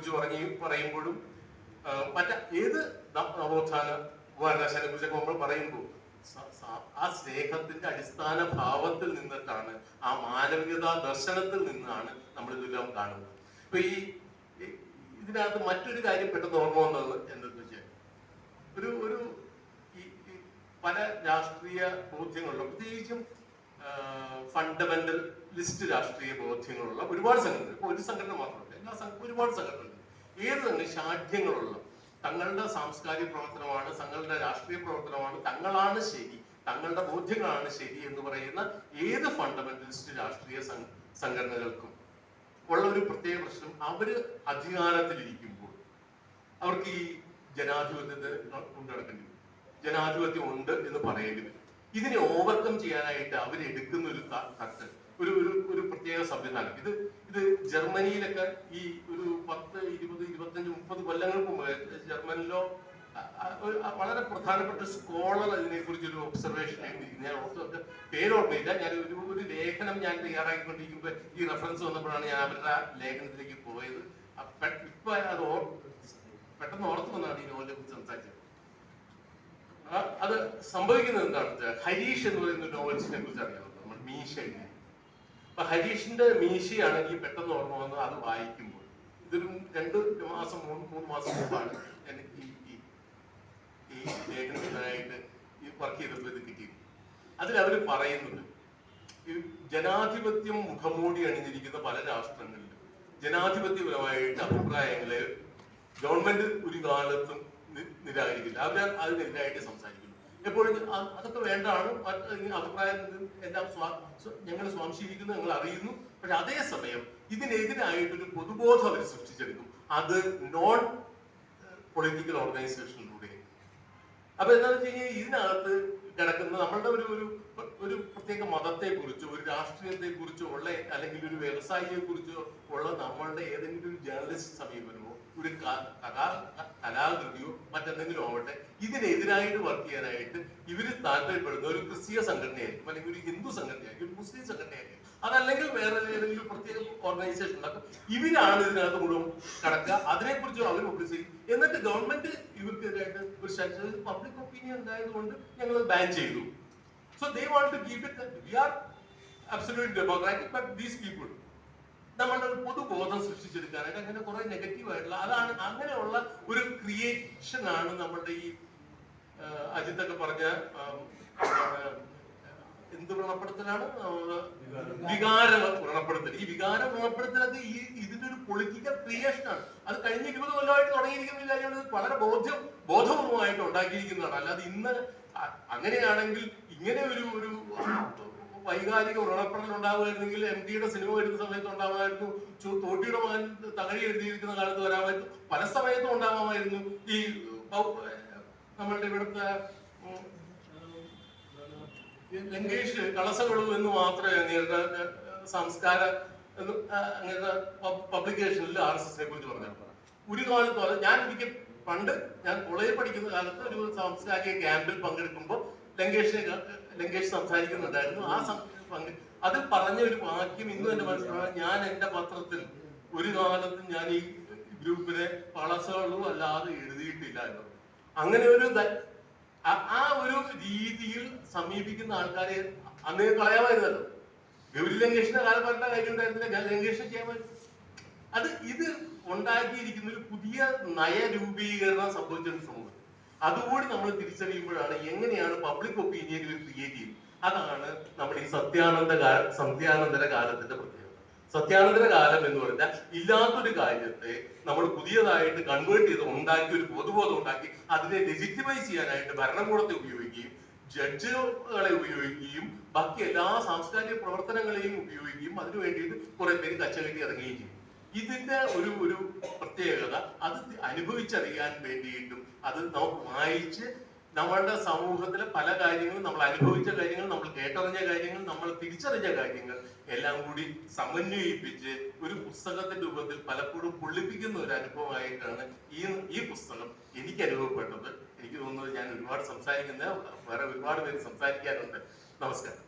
കുറിച്ച് പറയുമ്പോഴും ഏത് നവോത്ഥാന വാരണാസിനെ കുറിച്ചൊക്കെ നമ്മൾ പറയുമ്പോൾ ആ സ്നേഹത്തിന്റെ അടിസ്ഥാന ഭാവത്തിൽ നിന്നിട്ടാണ്, ആ മാനവികതാ ദർശനത്തിൽ നിന്നാണ് നമ്മൾ ഇതെല്ലാം കാണുന്നത്. അപ്പൊ ഇതിനകത്ത് മറ്റൊരു കാര്യം പെട്ടെന്ന് ഓർമ്മ വന്നത് എന്തെന്ന് വെച്ചാൽ, ഒരു പല രാഷ്ട്രീയ ബോധ്യങ്ങളുള്ള, പ്രത്യേകിച്ചും ഫണ്ടമെന്റലിസ്റ്റ് രാഷ്ട്രീയ ബോധ്യങ്ങളുള്ള ഒരുപാട് സംഘടനകൾ, ഇപ്പൊ ഒരു സംഘടന മാത്രമല്ല, ഒരുപാട് സംഘടനകൾ, ഏത് തന്നെ ശാഠ്യങ്ങളുള്ള, തങ്ങളുടെ സാംസ്കാരിക പ്രവർത്തനമാണ്, തങ്ങളുടെ രാഷ്ട്രീയ പ്രവർത്തനമാണ്, തങ്ങളാണ് ശരി, തങ്ങളുടെ ബോധ്യങ്ങളാണ് ശരി എന്ന് പറയുന്ന ഏത് ഫണ്ടമെന്റലിസ്റ്റ് രാഷ്ട്രീയ സംഘടനകൾക്കും ഉള്ള ഒരു പ്രത്യേക പ്രശ്നം, അവര് അധികാരത്തിലിരിക്കുമ്പോൾ അവർക്ക് ഈ ജനാധിപത്യത്തെ കൊണ്ടുനടക്കേണ്ടി വരും. ജനാധിപത്യം ഉണ്ട് എന്ന് പറയേണ്ടി വരും. ഇതിനെ ഓവർകം ചെയ്യാനായിട്ട് അവരെടുക്കുന്ന ഒരു തട്ട്, ഒരു പ്രത്യേക സംവിധാനം. ഇത് ജർമ്മനിയിലൊക്കെ ഈ ഒരു 10, 20, 25, 30 കൊല്ലങ്ങൾക്ക് മുമ്പ് ജർമ്മനിലോ വളരെ പ്രധാനപ്പെട്ട സ്കോളർ ഇതിനെക്കുറിച്ച് ഒരു ഒബ്സർവേഷൻ എഴുതിയിരിക്കുന്നു. ഞാൻ ഓർത്ത് പേരോർമ്മയില്ല. ഞാൻ ഒരു ലേഖനം ഞാൻ തയ്യാറാക്കിക്കൊണ്ടിരിക്കുമ്പോൾ ഈ റെഫറൻസ് വന്നപ്പോഴാണ് ഞാൻ അവരുടെ ലേഖനത്തിലേക്ക് പോയത്. ഇപ്പൊ അത് പെട്ടെന്ന് ഓർത്ത് വന്നാണ് ഈ നോവലിനെ കുറിച്ച് സംസാരിച്ചത്. അത് സംഭവിക്കുന്നത് എന്താണെന്ന് വെച്ചാൽ, ഹരീഷ് എന്ന് പറയുന്ന നോവൽസിനെ കുറിച്ച് അറിയാമല്ലോ, നമ്മൾ മീശ എഴുതി. അപ്പൊ ഹരീഷിന്റെ മീശയാണ് എനിക്ക് പെട്ടെന്ന് ഓർമ്മ വന്നത് അത് വായിക്കുമ്പോൾ. ഇതൊരു 2 മാസം 3 മാസം മുമ്പാണ് എനിക്ക് ഈ ലേഖനത്തിനായിട്ട് വർക്ക് ചെയ്തപ്പോൾ ഇത് കിട്ടിയത്. അതിലവർ പറയുന്നത്, ഈ ജനാധിപത്യം മുഖമൂടി അണിഞ്ഞിരിക്കുന്ന പല രാഷ്ട്രങ്ങളിലും ജനാധിപത്യപരമായിട്ട് അഭിപ്രായങ്ങളെ ഗവൺമെന്റ് ഒരു കാലത്തും നിരാകരിക്കില്ല. അവർ അതിനെതിരായിട്ട് സംസാരിക്കുന്നു. എപ്പോഴും അതൊക്കെ വേണ്ടാണ്, അഭിപ്രായം എല്ലാം ഞങ്ങൾ സ്വാംശീകരിക്കുന്നു, ഞങ്ങൾ അറിയുന്നു. പക്ഷെ അതേസമയം ഇതിനെതിരായിട്ടൊരു പൊതുബോധം അവർ സൃഷ്ടിച്ചെടുക്കും. അത് നോൺ പൊളിറ്റിക്കൽ ഓർഗനൈസേഷനിലൂടെ. അപ്പൊ എന്താണെന്ന് വെച്ച് കഴിഞ്ഞാൽ, ഇതിനകത്ത് കിടക്കുന്ന നമ്മളുടെ ഒരു പ്രത്യേക മതത്തെ കുറിച്ചോ ഒരു രാഷ്ട്രീയത്തെ കുറിച്ചോ ഉള്ള, അല്ലെങ്കിൽ ഒരു വ്യവസായിയെ കുറിച്ചോ ഉള്ള നമ്മളുടെ ഏതെങ്കിലും ഒരു ജേർണലിസ്റ്റ് സമീപനമോ ഒരു കലാകൃതിയോ മറ്റെന്തെങ്കിലും ആവട്ടെ, ഇതിനെതിരായിട്ട് വർക്ക് ചെയ്യാനായിട്ട് ഇവര് താല്പര്യപ്പെടുന്ന ഒരു ക്രിസ്തീയ സംഘടനയായിരിക്കും, അല്ലെങ്കിൽ ഒരു ഹിന്ദു സംഘടനയായിരിക്കും, ഒരു മുസ്ലിം സംഘടനയായിരിക്കും, അതല്ലെങ്കിൽ വേറെ ഏതെങ്കിലും പ്രത്യേക ഓർഗനൈസേഷൻ ഉണ്ടാക്കും. ഇവരാണ് ഇതിനകത്ത് മുഴുവൻ കിടക്കുക. അതിനെക്കുറിച്ച് അവർ പബ്ലിഷ് ചെയ്യും. എന്നിട്ട് ഗവൺമെന്റ് ഇവർക്കെതിരായിട്ട് ഒരു സെൻട്രൽ പബ്ലിക് ഒപ്പീനിയൻ ഉണ്ടായതുകൊണ്ട് ഞങ്ങൾ ബാൻ ചെയ്തു. So they want to keep it that we are absolutely democratic, but these people, നമ്മളുടെ ഒരു പൊതുബോധം സൃഷ്ടിച്ചെടുക്കാനായിട്ട് അങ്ങനെ കുറെ നെഗറ്റീവ് ആയിട്ടുള്ള, അതാണ് അങ്ങനെയുള്ള ഒരു ക്രിയേഷൻ ആണ് നമ്മളുടെ ഈ അജിത്തൊക്കെ പറഞ്ഞ എന്ത് വ്രണപ്പെടുത്തലാണ്, വികാര വ്രണപ്പെടുത്തൽ. ഈ വികാര വ്രണപ്പെടുത്തലൊക്കെ ഇതിന്റെ ഒരു പൊളിറ്റിക്കൽ ക്രിയേഷൻ ആണ്. അത് കഴിഞ്ഞ 20 കൊല്ലമായിട്ട് തുടങ്ങിയിരിക്കുന്ന കാര്യമാണ്. വളരെ ബോധപൂർവമായിട്ട് ഉണ്ടാക്കിയിരിക്കുന്നതാണ്. അല്ലാതെ ഇന്ന് അങ്ങനെയാണെങ്കിൽ ഇങ്ങനെ ഒരു വൈകാരിക വ്രണപ്പെടൽ ഉണ്ടാവുമായിരുന്നെങ്കിൽ MTയുടെ സിനിമ വരുന്ന സമയത്ത് ഉണ്ടാവുമായിരുന്നു, തോട്ടിയുടെ മകൻ തകഴി എഴുതിയിരിക്കുന്ന കാലത്ത് വരാമായിരുന്നു, പല സമയത്തും ഉണ്ടാവാമായിരുന്നു. ഈ നമ്മളുടെ ഇവിടുത്തെ ലങ്കേഷ് കളസകളു എന്ന് മാത്രമേ അങ്ങനത്തെ സംസ്കാര അങ്ങനത്തെ പബ്ലിക്കേഷനിൽ RSSനെ കുറിച്ച് പറഞ്ഞു. ഒരു കാലത്ത് ഞാൻ ഞാൻ കോളേജിൽ പഠിക്കുന്ന കാലത്ത് ഒരു സാംസ്കാരിക ക്യാമ്പിൽ പങ്കെടുക്കുമ്പോൾ ലങ്കേഷ് സംസാരിക്കുന്നുണ്ടായിരുന്നു. അത് പറഞ്ഞ ഒരു വാക്യം ഇന്നും എന്റെ മനസ്സിലാണ്. ഞാൻ എന്റെ പത്രത്തിൽ ഒരു കാലത്തും ഞാൻ ഈ ഗ്രൂപ്പിനെ കളസകളും അല്ലാതെ എഴുതിയിട്ടില്ല എന്ന്. അങ്ങനെ ആ ഒരു രീതിയിൽ സമീപിക്കുന്ന ആൾക്കാരെ അന്നേ കളയാമായിരുന്നല്ലോ. ഗൗരി ലങ്കേഷിന്റെ കാലം പറഞ്ഞ കാര്യം ഉണ്ടായിരുന്നില്ല, ലങ്കേഷിനെ ചെയ്യാമായിരുന്നു. ഇത് ഉണ്ടാക്കിയിരിക്കുന്ന ഒരു പുതിയ നയരൂപീകരണം സംഭവിച്ചിട്ടുണ്ട് സമൂഹത്തിൽ. അതുകൂടി നമ്മൾ തിരിച്ചറിയുമ്പോഴാണ് എങ്ങനെയാണ് പബ്ലിക് ഒപ്പീനിയൻ ക്രിയേറ്റ് ചെയ്യുന്നത്. അതാണ് നമ്മൾ ഈ സത്യാനന്തര കാലത്തിന്റെ പ്രത്യേകത. സത്യാനന്തര കാലം എന്ന് പറഞ്ഞാൽ ഇല്ലാത്തൊരു കാര്യത്തെ നമ്മൾ പുതിയതായിട്ട് കൺവേർട്ട് ചെയ്ത് ഉണ്ടാക്കി, ഒരു പൊതുബോധം ഉണ്ടാക്കി, അതിനെ ലെജിറ്റിമൈസ് ചെയ്യാനായിട്ട് ഭരണകൂടത്തെ ഉപയോഗിക്കുകയും ജഡ്ജുകളെ ഉപയോഗിക്കുകയും ബാക്കി എല്ലാ സാംസ്കാരിക പ്രവർത്തനങ്ങളെയും ഉപയോഗിക്കുകയും അതിനു വേണ്ടിയിട്ട് കുറെ പേര് കച്ചകെട്ടി ഇറങ്ങുകയും ചെയ്യും. ഇതിന്റെ ഒരു പ്രത്യേകത അത് അനുഭവിച്ചറിയാൻ വേണ്ടിയിട്ടും അത് നമുക്ക് വായിച്ച് നമ്മളുടെ സമൂഹത്തിലെ പല കാര്യങ്ങളും, നമ്മൾ അനുഭവിച്ച കാര്യങ്ങൾ, നമ്മൾ കേട്ടറിഞ്ഞ കാര്യങ്ങൾ, നമ്മൾ തിരിച്ചറിഞ്ഞ കാര്യങ്ങൾ എല്ലാം കൂടി സമന്വയിപ്പിച്ച് ഒരു പുസ്തകത്തിന്റെ രൂപത്തിൽ പലപ്പോഴും പൊള്ളിപ്പിക്കുന്ന ഒരു അനുഭവമായിട്ടാണ് ഈ പുസ്തകം എനിക്ക് അനുഭവപ്പെട്ടത്. എനിക്ക് തോന്നുന്നത് ഞാൻ ഒരുപാട് സംസാരിക്കുന്ന, വേറെ ഒരുപാട് പേര് സംസാരിക്കാറുണ്ട്. നമസ്കാരം.